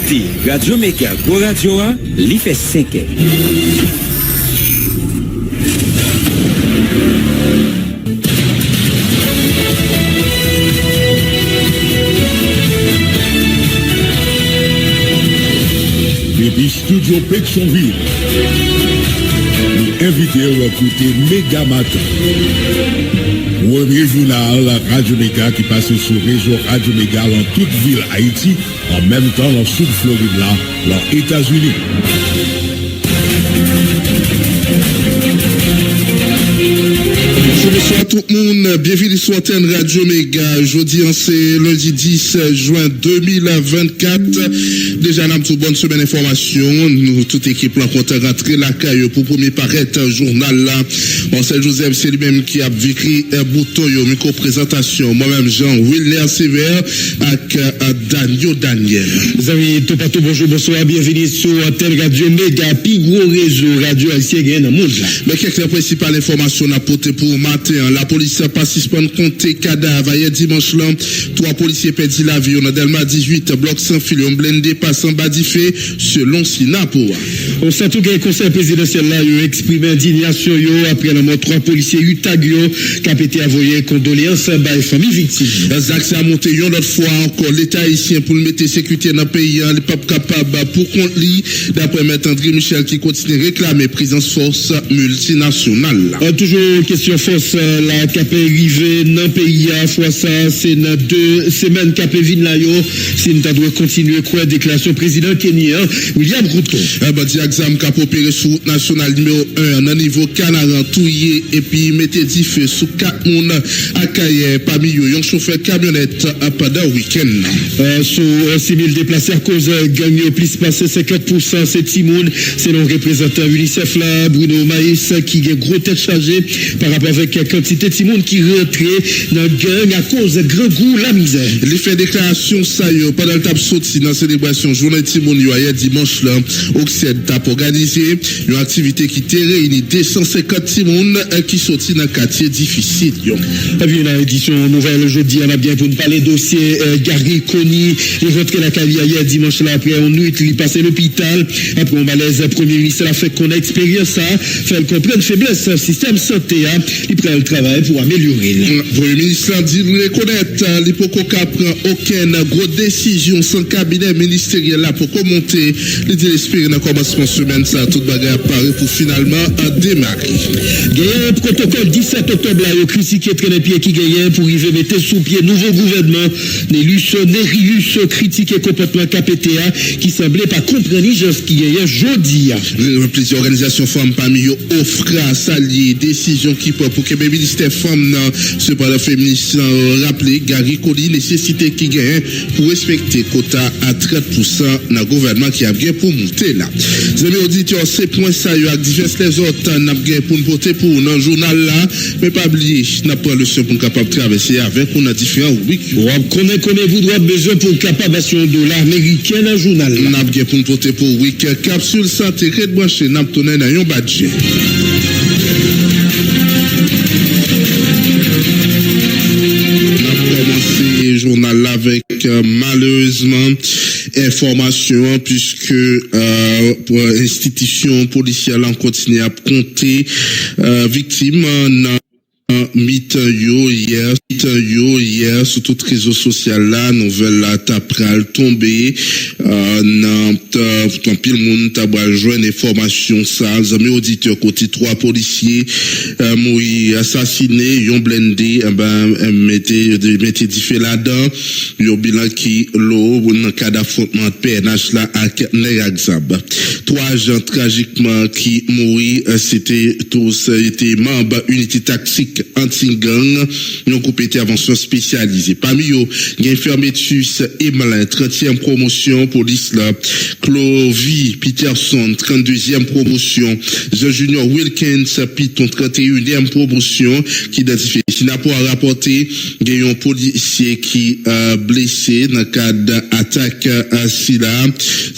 écoutez Radio Méga Go Radio 1, l'y fait 5 ans. Depuis Studio Pétionville, nous invitons à écouter Méga Matin. Premier journal Radio Méga qui passe sur réseau Radio Méga dans toute ville Haïti, en même temps dans sud Floride là, dans les États-Unis. Bonsoir tout le monde, bienvenue sur Antenne Radio Méga. Jeudi, c'est lundi 10 juin 2024. Déjà, nous avons une bonne semaine d'information. Nous, toute équipe, là, compte rentrer la caille pour premier paraître journal là. Marcel Joseph, c'est lui-même qui a vécu un bouton, micro-présentation. Moi-même, Jean-Wilner Sévère, avec Daniel. Vous avez tout partout, bonjour, bonsoir, bienvenue sur Antenne Radio Méga, plus gros réseau radio haïtien dans le monde. Mais quelques principales informations à porter pour matin. La police a pas suspend compter cadavre. Hier dimanche là, 3 policiers perdent la vie. On a Delma 18, bloc sans fil, on blindé passant badifé selon Sinapo. On sait tout que le conseil présidentiel là, a exprimé indignation après la mort 3 policiers Utagio qui a été envoyé condoléances à la famille victime. Zach a monté une autre fois encore l'État haïtien pour mettre sécurité dans le pays. Il n'est pas capable pour contre lui. D'après M. André Michel qui continue à réclamer présence force multinationale. Toujours question force la capé arrivé dans le pays à fois ça c'est dans 2 semaines capé vin là yo si nous doit continuer quoi déclaration président kenyan William Ruto. Badi exam cap opéré sur route nationale numéro 1 dans niveau Canaran touillé et puis mettez du feu sous 4 moun à Kaye parmi eux un chauffeur camionnette pendant week-end. Sur 6000 déplacés à cause gang plus passé 50% c'est Timoun c'est le représentant UNICEF là Bruno Maïs qui a gros tête chargée par rapport avec quantité de monde qui rentrait dans le gang à cause de grand goût la misère. Les faits déclaration ça yo pendant le tap sorti dans célébration journée Timon hier dimanche là Oxed tap organisé une activité qui te réunit 250 Timon qui sorti dans quartier difficile yo. Et puis la édition nouvelle aujourd'hui on a bien pour nous parler dossier Gary Koni il rentré la carrière hier dimanche là après on nuit il passé l'hôpital après un malaise premier ministre a fait qu'on a expérience ça fait comprendre faiblesse système santé il prend le travail pour améliorer. Le Premier ministre a dit reconnaître l'Hypococa prend aucune grosse décision sans cabinet ministériel là pour commenter. Il dit espérer dans le commencement de semaine ça toute bagarre apparaît pour finalement démarrer. Gagnant protocole 17 octobre là au critiqué très pied qui gagnait pour y mettre sous pied nouveau gouvernement Nerius critiqué comportement KPTA qui semblait pas comprendre ce qui gagnait jeudi. Plusieurs organisations femmes parmi eux offrent à s'allier décision qui pour que le ministère femme cependant féministe rappeler Gary Koni nécessité qui gagne pour respecter quota à 30% dans le gouvernement qui a bien pour monter là. Les auditeurs c'est point ça yo avec divers les autres n'a bien pour nous porter pour dans journal là mais pas oublier n'a pas le pour capable traverser avec on a différents week. Connaît vous doit besoin pour capable de l'américain dans journal là. N'a bien pour nous porter pour week capsule santé red branché n'a tourner dans un budget. Journal là avec malheureusement information puisque pour institution policière là on continue à compter victimes mitan yo hier sur tout réseau social là nouvelle là tapral tombé dans pile monde tabal joindre information ça amis auditeurs côté 3 policiers mouri assassiné yon blindé mettez du feu là-dedans yon bilan qui l'eau dans cas d'affrontement de PNH là avec Neragzab 3 agents tragiquement qui mouri c'était tous étaient membres unité tactique anti-gang, une groupe intervention spécialisée. Parmi eux, il y a Fermetus Emelin, 30e promotion, police là, Clovy Peterson, 32e promotion, The Junior Wilkins Piton, 31e promotion, qui identifie Sinapo a rapporté qu'il y a un policier qui blessé dans le cadre d'attaque Sila.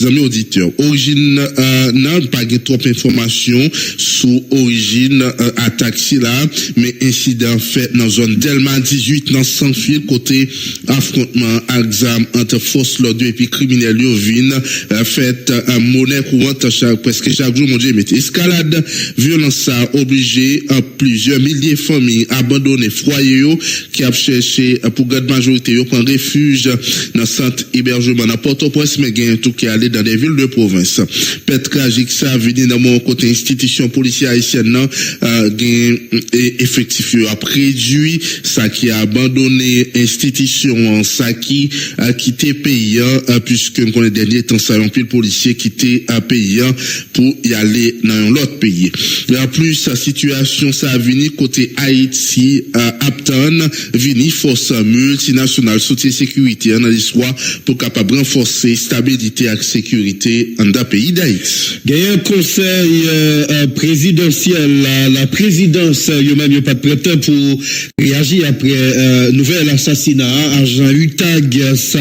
Amis auditeurs, origine n'a pas trop d'informations sur origine attaque Sila, mais incident fait dans zone Delma 18 dans sans fil côté affrontement exam entre force l'ordre et puis criminels vin fait monnaie courante presque chaque jour mon Dieu mais escalade violence ça obligé plusieurs milliers de familles abandonner foyer qui a cherché pour grande majorité prendre refuge dans centre hébergement à Port-au-Prince mais gain tout qui aller dans des villes de province. Pète tragique ça venu dans mon côté institution policière haïtienne non gain effectif a réduit ça qui a abandonné institution ça qui a quitté pays puisque on connaît dernier temps ça un pile policier quitté à pays pour y aller dans l'autre pays. En plus sa situation ça a venu côté Haïti Upton vini force multinationale soutien sécurité dans l'histoire pour capable renforcer stabilité et sécurité dans le pays d'Haïti. Il y a un conseil présidentiel la présidence yo-même pas prêt pour réagir après nouvel assassinat agent UTAG ça.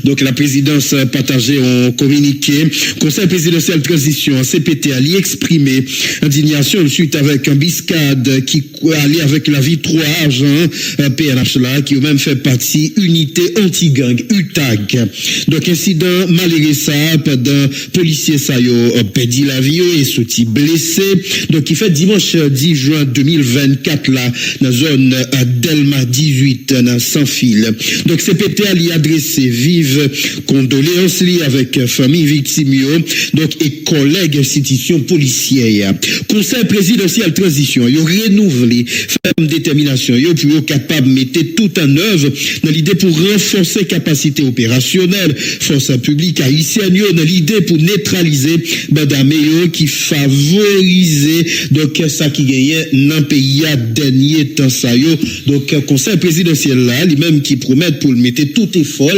Donc la présidence partagée en communiqué. Conseil présidentiel transition CPT a exprimé indignation suite avec embuscade qui allait avec la vie 3 agents PNH là qui ont même fait partie unité anti-gang UTAG. Donc incident malgré ça pendant policier ça yo perdu la vie et sorti blessé. Donc il fait dimanche 10 juin 2024 là dans zone Delma 18 dans sans fil. Donc CPT a lui adressé vive condoléances liées avec famille victime donc et collègues institutions policières. Conseil présidentiel transition yo renouvelé ferme détermination yo pour capable mettre tout en œuvre dans l'idée pour renforcer capacité opérationnelle force publique haïtienne dans l'idée pour neutraliser bandame qui favoriser donc ça qui gagne dans pays à dernier temps ça yo donc conseil présidentiel là lui-même qui promet pour le mettre tout effort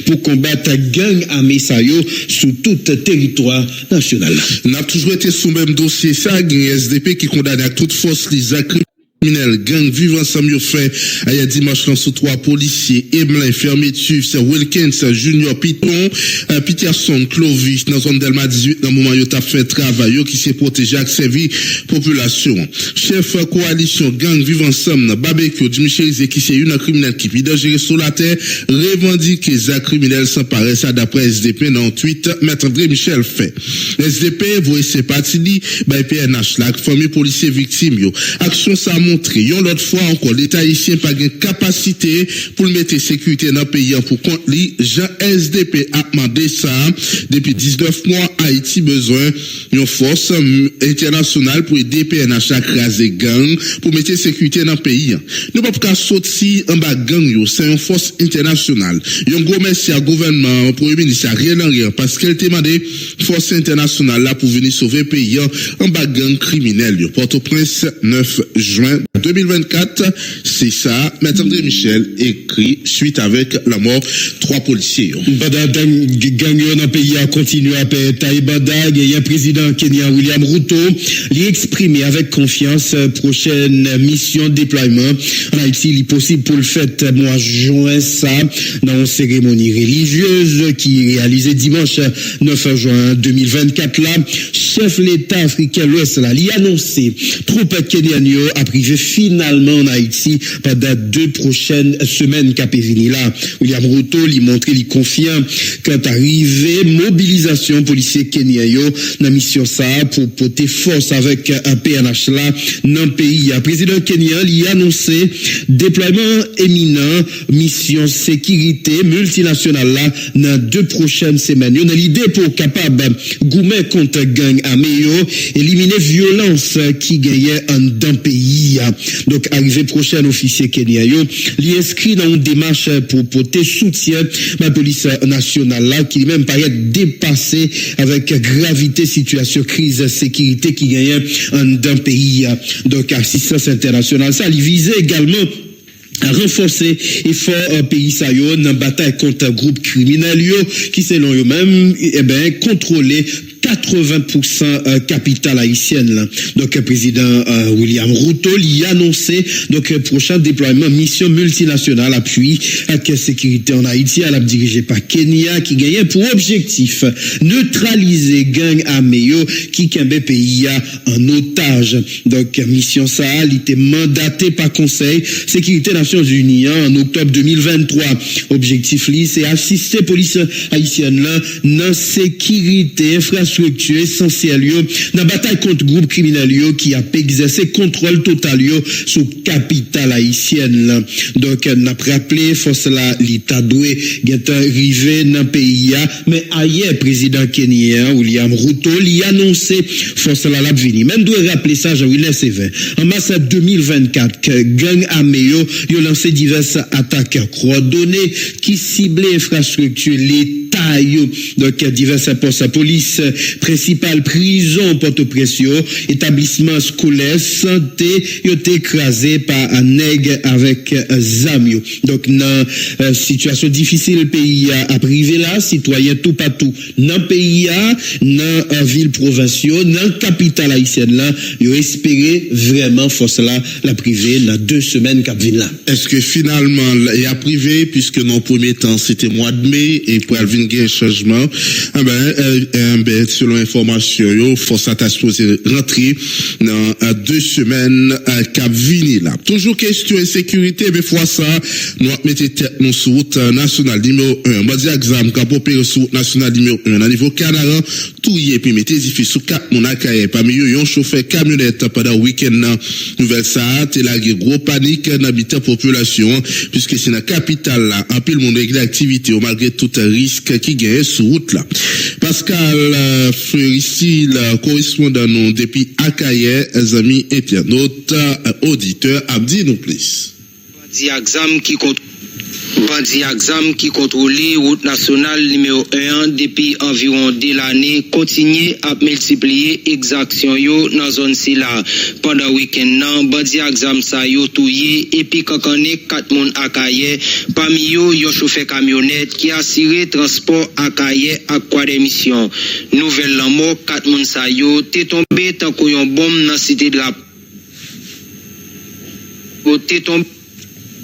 pour combattre gang armé ça yo sur tout territoire national. N'a toujours été sous même dossier ça gang SDP qui condamne à toute force les criminels gang vivre ensemble fait hier dimanche sous 3 policiers Emelin fermeture c'est Wilkins Junior Piton Peterson Clovis dans zone Delma 18 dans moment yo t'a fait travail qui s'est protégé avec servi population chef coalition gang vivre ensemble barbecue Michel qui c'est une criminel qui vit dangereux sur la terre revendique les criminels s'emparer ça d'après SDP dans tweet maître André Michel fait SDP voyez c'est parti dit by PNH la famille policier victime yo action ça montré yon l'autre fois encore l'État haïtien pas de capacité pour mettre sécurité dans le pays pour compte li Jean SDP a demandé ça depuis 19 mois Haïti besoin une force internationale pour aider PNH à craser gang pour mettre sécurité dans le pays. Nous pas pas sortir en bas gang yo c'est une force internationale. Yon gros merci à gouvernement premier ministre rien en rien parce qu'elle demandé force internationale là pour venir sauver le pays en bas gang criminel yo. Port-au-Prince 9 juin 2024, c'est ça. Maître André Michel écrit suite avec la mort 3 policiers. Gang dans le pays a continué à payer Taïbada. Il y a un président Kenya William Ruto. Il exprimé avec confiance prochaine mission de déploiement en Haïti. Il est possible pour le fait mois juin ça dans une cérémonie religieuse qui est réalisée dimanche 9 juin 2024 là. Chef l'État africain l'Ouest là, il a annoncé troupes kenyanio a privé finalement en Haïti pendant 2 prochaines semaines Capévini là. William Ruto lui montré lui confiant quant arrivé mobilisation policier kenyanio dans mission ça pour porter force avec un PNH là dans le pays. Le président kenyan lui a annoncé déploiement éminent mission sécurité multinationale là dans 2 prochaines semaines. On a l'idée pour capable goumer contre gang armé éliminer violence qui gagnait en d'un pays. Donc arrivée prochaine officier Kenya yo li inscrit dans une démarche pour porter soutien à la police nationale là qui même paraît dépassé avec gravité situation crise sécurité qui gagnait en d'un pays. Donc assistance internationale ça il visait également à renforcer effort pays sa yo dans bataille contre groupe criminel yo qui selon eux même contrôler 80% capitale haïtienne là. Donc président William Ruto y a annoncé donc prochain déploiement mission multinationale appui à la sécurité en Haïti, elle a dirigé par Kenya qui gagnait pour objectif neutraliser gang armé qui kembe pays en otage. Donc mission ça elle était mandatée par Conseil Sécurité Nations Unies en octobre 2023. Objectif li c'est assister police haïtienne là dans sécurité infrastructure essentielle dans bataille contre groupe criminel qui a exercé contrôle total sur capitale haïtienne là. Donc n'a rappelé force la l'état doué est arrivé dans pays mais ailleurs président kenyan William Ruto lui a annoncé force la venir même doit rappeler ça Jean-William Sévin en mars 2024 que gang armé yo lancé diverses attaques coordonnées qui ciblaient infrastructure l'État donc diverses postes police principale prison Port-au-Prince établissement scolaire santé yo été écrasé par un nègre avec zamio. Donc dans situation difficile pays à privé là citoyen tout partout dans pays dans ville provinciale dans capitale haïtienne là yo espérer vraiment force là la privé dans 2 semaines cap vinn là. Est-ce que finalement il a privé puisque dans premier temps c'était mois de mai et pour venir un changement selon information force à supposé rentrer dans 2 semaines cap vinn là. Toujours question insécurité mais fois ça nous mettez tête nous sur route nationale numéro 1 moi dis exam cap opérer sur route nationale numéro 1 à niveau Canaran tout y est puis mettez édifice sous 4 mon akaye parmi eux un chauffeur camionnette pendant week-end nouvelle ça t'es la gros panique dans habitant population puisque c'est la capitale là en pile monde régler activité malgré tout risque qui gagne sur route là. Pascal Fleurissi correspondant nous depuis Akaye amis et puis notre auditeur Abdi nous plus. Bandi exam qui contrôle route nationale numéro 1 depuis environ 2 l'année continue à multiplier exaction yo dans zone si là pendant week-end nan bandi exam ça yo touye et puis kakane 4 moun akaye parmi yo chauffeur camionnette qui assure transport akaye à quoi d'émission nouvelle lamo 4 moun ça yo té tombé tant qu'on bombe dans cité de la té tombé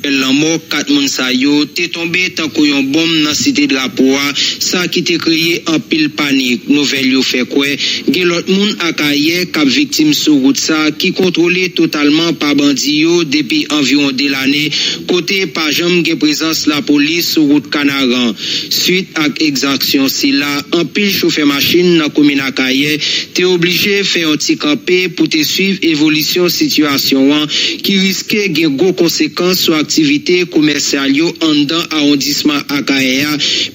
la mort 4 moun sa yo t'est tombé tant qu'on bombe dans cité de la Poa ça qui t'est créé en pile panique nouvelle yo fait quoi gen l'autre moun akaye k'ap victime sur route ça qui contrôlé totalement par bandi yo depuis environ 2 l'année côté pas jambe gen présence la police sur route Canaran suite à exaction si là en pile chauffeur machine dans commune akaye t'es obligé faire un petit camper pour te suivre évolution situation qui risquait gen gros conséquences sur activité commerciale yo en dans arrondissement Akaye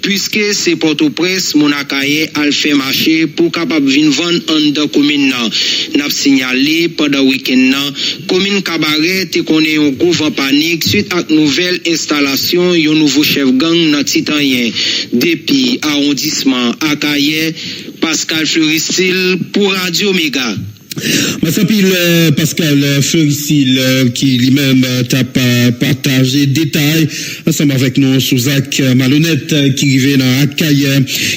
puisque c'est Port-au-Prince mon Akaye al fait marché pour capable vinn vendre en dans commune nan n'a signalé pendant week-end nan commune Cabaret te connaît un gros vent panique suite à nouvelle installation yon nouveau chef gang dans Titanien depuis arrondissement Akaye Pascal Fleuristil pour Radio Méga. Massapil Pascal Fleuristil qui lui-même t'a partagé détails ensemble avec nous Souzak Malhonnête qui arrivait dans Akaye.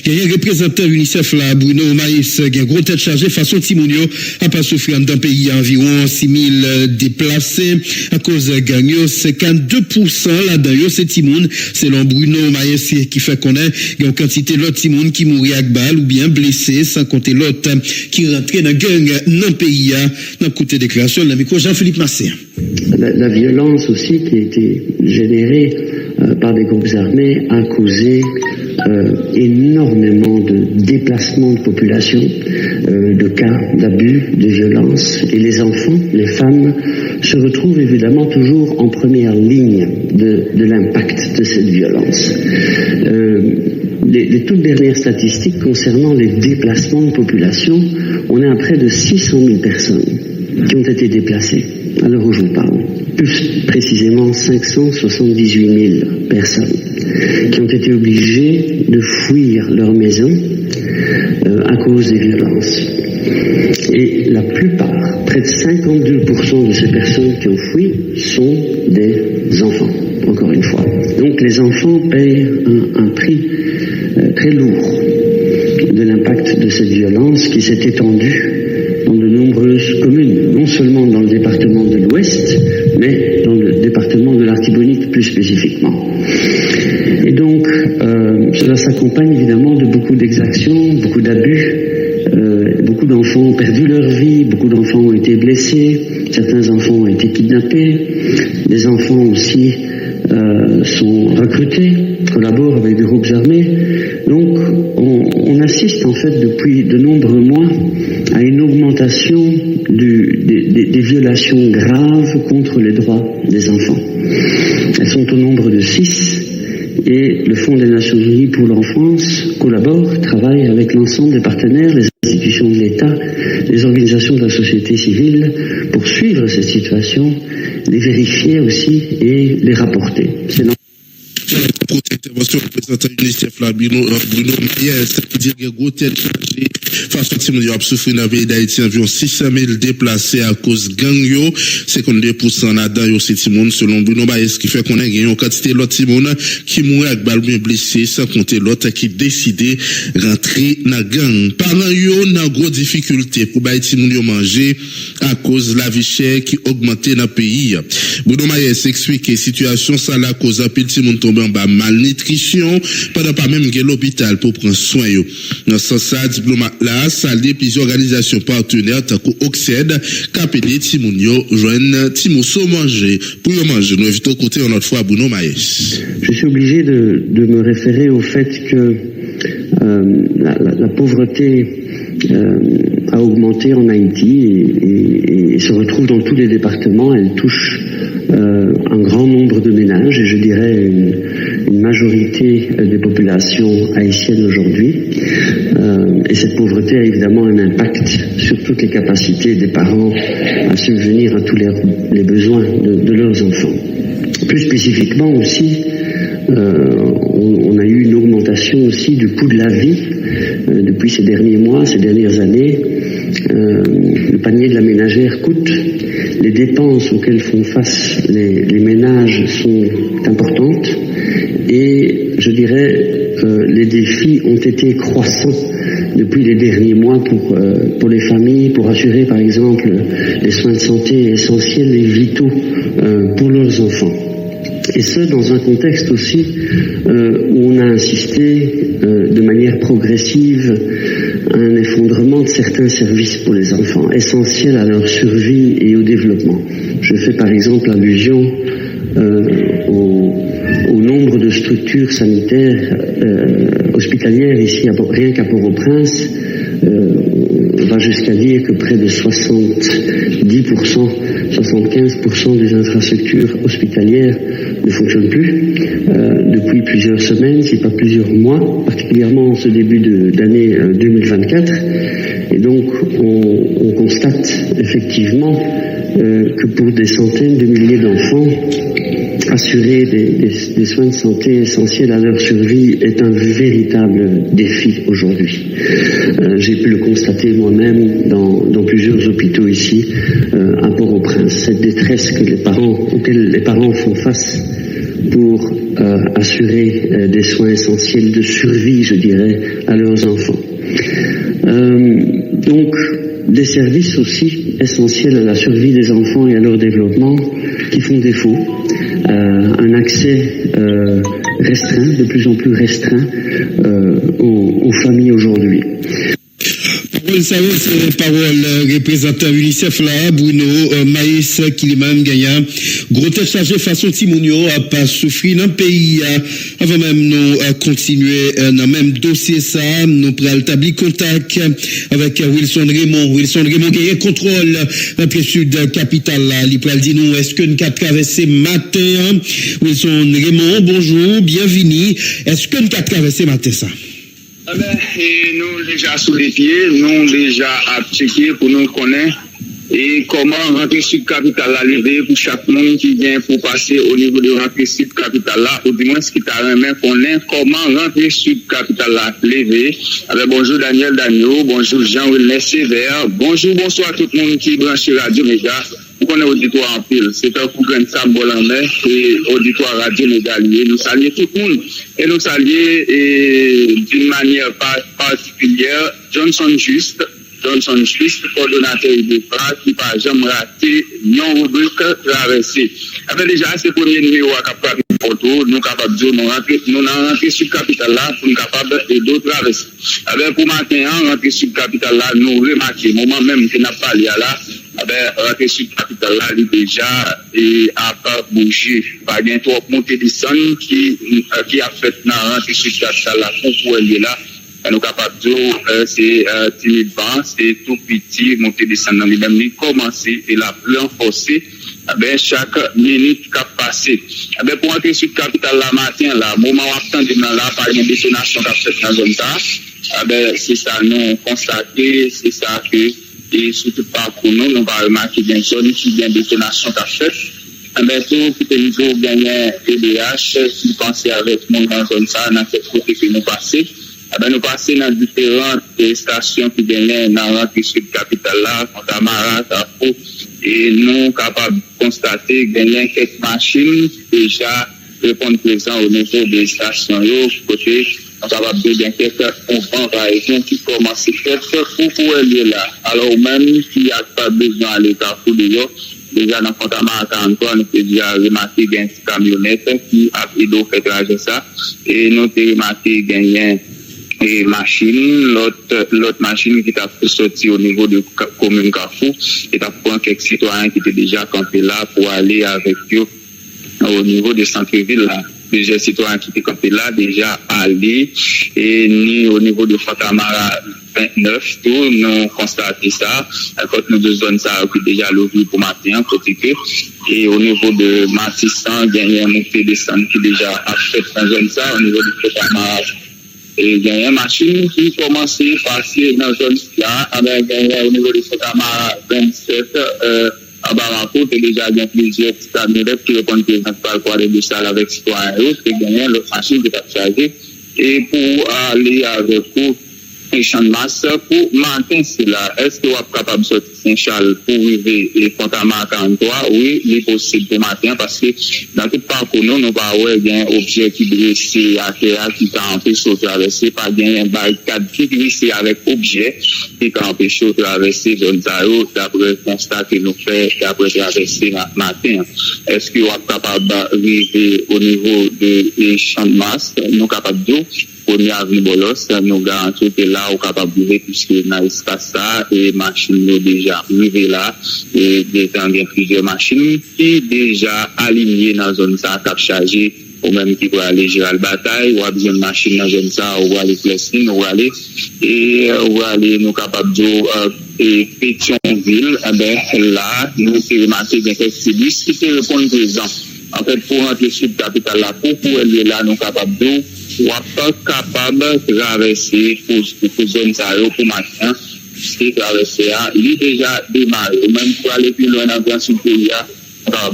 Il y a un représentant UNICEF là Bruno Maïs qui a gros tête chargée façon Timonio a pas souffrir dans pays environ 6000 déplacés à cause gagno 52% là-dedans c'est Timoun selon Bruno Maïs qui fait connaître il y a une quantité l'autre Timoun qui mourit avec balle ou bien blessé sans compter l'autre qui rentrait dans gang dans pays dans côté déclaration de micro Jean-Philippe Massé. La violence aussi qui a été générée par des groupes armés a causé énormément de déplacements de population, de cas d'abus, de violence, et les enfants, les femmes se retrouvent évidemment toujours en première ligne de l'impact de cette violence. Les toutes dernières statistiques concernant les déplacements de population, on est à près de 600 000 personnes qui ont été déplacées à l'heure où je vous parle. Plus précisément 578 000 personnes qui ont été obligées de fuir leur maison à cause des violences. Et la plupart, près de 52% de ces personnes qui ont fui sont des enfants, encore une fois. Donc les enfants payent un prix très lourd de l'impact de cette violence qui s'est étendue dans de nombreuses communes, non seulement dans le département de l'Ouest, mais dans le département de l'Artibonite plus spécifiquement. Et donc, cela s'accompagne évidemment de beaucoup d'exactions, beaucoup d'abus. Beaucoup d'enfants ont perdu leur vie, beaucoup d'enfants ont été blessés, certains enfants ont été kidnappés, des enfants aussi sont recrutés, collaborent avec des groupes armés. Donc on assiste en fait depuis de nombreux mois à une augmentation des violations graves contre les droits des enfants. Elles sont au nombre de 6 et le Fonds des Nations Unies pour l'enfance collabore, travaille avec l'ensemble des partenaires, les institutions de l'État, les organisations de la société civile pour suivre cette situation, les vérifier aussi et les rapporter. Pour intervention, le représentant UNICEF, Bruno Maillès, qui dit que gros tête chargée face à Timon a souffert dans le pays d'Haïti environ 600 000 déplacés à cause gang yo, 52% là-dedans c'est Timon selon Bruno Maillès qui fait qu'on a gagné une quantité l'autre Timon qui mourait avec balle bien blessé sans compter l'autre qui décidé rentrer dans gang. Parlant yo dans gros difficulté pour bailler Timon yo manger à cause de la vie chère qui augmentait dans le pays. Bruno Maillès explique que situation ça la cause à pile Timon tombe en bas malnutrition pendant pas même que l'hôpital pour prendre soin yo. Dans ce sens diplomate là saluer plusieurs organisations partenaires tant qu'Oxed Capelé Timonio joindre Timoso manger pour manger. Nous invitons côté une autre fois Bruno Maïs. Je suis obligé de me référer au fait que la pauvreté a augmenté en Haïti et se retrouve dans tous les départements. Elle touche un grand nombre de ménages et je dirais une majorité des populations haïtiennes aujourd'hui. Et cette pauvreté a évidemment un impact sur toutes les capacités des parents à subvenir à tous les besoins de leurs enfants. Plus spécifiquement aussi, on a eu une augmentation aussi du coût de la vie depuis ces derniers mois, ces dernières années. Le panier de la ménagère coûte, les dépenses auxquelles font face les ménages sont importantes et je dirais les défis ont été croissants depuis les derniers mois pour les familles, pour assurer par exemple les soins de santé essentiels et vitaux pour leurs enfants. Et ce, dans un contexte aussi où on a assisté de manière progressive à un effondrement de certains services pour les enfants, essentiels à leur survie et au développement. Je fais par exemple allusion au nombre de structures sanitaires hospitalières ici, rien qu'à Port-au-Prince. On va jusqu'à dire que près de 70%, 75% des infrastructures hospitalières ne fonctionnent plus depuis plusieurs semaines, si pas plusieurs mois, particulièrement en ce début d'année 2024. Et donc on constate effectivement que pour des centaines de milliers d'enfants, assurer des soins de santé essentiels à leur survie est un véritable défi aujourd'hui. J'ai pu le constater moi-même dans plusieurs hôpitaux ici à Port-au-Prince. Cette détresse auxquelles les parents font face pour assurer des soins essentiels de survie, je dirais, à leurs enfants. Donc, des services aussi essentiels à la survie des enfants et à leur développement qui font défaut. Un accès restreint, de plus en plus restreint aux familles aujourd'hui. Parole ça c'est parole représentant UNICEF là Bruno Maïs qui lui-même gagnant gros tête chargé façon Timonio a pas souffrir dans le pays avant même nous continuer dans même dossier ça nous pral établir contact avec Wilson Raymond qui a contrôle l'entrée sud capitale là il pral dire nous est-ce que nous cap traverser matin Wilson Raymond bonjour bienvenue est-ce que nous cap traverser matin ça et nous déjà sous les pieds, nous déjà à checker pour nous connaître et comment rentrer sur capital là levé pour chaque monde qui vient pour passer au niveau de rentrer sur capital là ou du moins ce qui t'a remis connaît comment rentrer sur capital là levé. Alors bonjour Daniel Dagno, bonjour Jean-Wilner Sévère, bonjour bonsoir tout le monde qui branche Radio Méga. Pour qu'on ait auditoire en pile, c'est un coup de sable en mer et auditoire radio légalier. Nous saluons tout le monde et nous saluons d'une manière particulière Johnson Juste, coordonnateur de phare qui n'a jamais raté une rubrique traversée. Avec déjà, c'est le premier numéro à capable photo, nous capables de dire, nous rentrons sur le capital là pour nous capables et d'autres traverser. Avec pour matin, rentrer sur le capital là, nous remarquons, moment même que nous n'avons pas lié là, rentrer sur le capital là, il déjà et à pas bouger. Pas bien trop monter des sons qui a fait dans rentrer sur le capital là pour aller là. Nous capables de dire, c'est timidement, c'est tout petit, monter descendre dans les mêmes, commencer et la renforcer. Chaque minute qui a passé. Pour entrer sur le capital la matin, là, moment où on attend là, par une détonation qui a fait dans la zone là, c'est ça, nous constater, c'est ça que, et surtout pas pour nous, nous va remarquer bien zone qui vient détonation qui a fait. Tout le niveau gagné EDH, si vous pensez avec nous dans la zone ça, dans cette côté que nous passons. Nous passons dans différentes stations qui viennent dans l'entrée sur le capital là, Contamara, Carrefour, et nous capables de constater qu'il y a quelques machines qui déjà répondent présents au niveau des stations, côté, nous capables de bien quelques enfants par exemple qui commencent à faire pour aller là. Alors même qui a pas besoin d'aller Carrefour déjà dans Contamara 43, nous avons déjà remarqué qu'il y a une camionnette qui a fait trajet ça, et nous avons remarqué qu'il y a et machine, l'autre machine qui t'a sorti au niveau de commune Carrefour, et t'as pris quelques citoyens qui étaient déjà campés là pour aller avec eux au niveau de centre-ville là. Plusieurs citoyens qui étaient campés là déjà allés, et ni au niveau de Fatamara 29, tout, nous constatons ça. Quand nous deux zones ça, déjà l'ouvert pour matin, côté que, et au niveau de Matissan, il y a un montée descente qui déjà a fait dans zone ça, au niveau de Fatamara. Et il y a une machine qui commence à passer dans la zone là, avec au niveau de Fatamara 27, à Bamako, il y a déjà plusieurs camionnettes qui répondent présents par le de salle avec citoyens et il y a l'autre machine qui est chargée. Et pour aller avec vous, un champ de masse, pour maintenir cela, est-ce que vous êtes capable de sortir Saint-Charles pour arriver et Contamara 43? Oui, il est possible pour matin parce que dans tout parcours, nous n'avons pas un objet qui dressé à terre qui t'a empêché de traverser, pas un barricade qui dressé avec objet qui t'a empêché de traverser zone zéro d'après le constat que nous faisons d'après traverser matin. Est-ce que vous êtes capable d'arriver au niveau des champs de masse? Nous sommes capables de premier avenue Bolos, nous garantissons que là, on est capable de vivre puisque dans l'espace ça, et machines sont déjà arrivées là, et il y a plusieurs machines qui sont déjà alignées dans la zone ça, qui chargées, ou même qui vont aller gérer la bataille, ou besoin de machines dans la zone ça, ou aller Plessine, ou aller, et ou aller, nous capables de et Pétionville, là, nous faisons remarquer qu'il y a quelques bus qui se répondent présents. En fait, pour rentrer sur le capital là, pour aller là, nous capables de ou pas capable de traverser pour zone zéro pour matin, c'est traverser, il est déjà démarré, même pour aller plus loin dans le grand pays, on va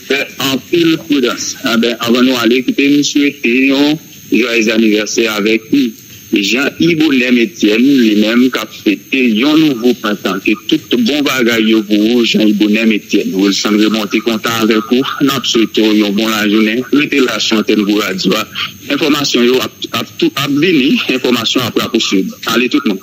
faire en pile prudence. Avant de nous aller, écoutez, nous souhaitons joyeux anniversaire avec nous. Jean-Yves Etienne, lui-même, qui a fêté un nouveau printemps, que tout bon bagaille pour vous, Jean-Yves Etienne. Vous semblez monter content avec vous. Nous souhaitons une bonne journée. Mettez la chanter vous radio. Information, à venir, information après poursuivre. Allez, tout le monde.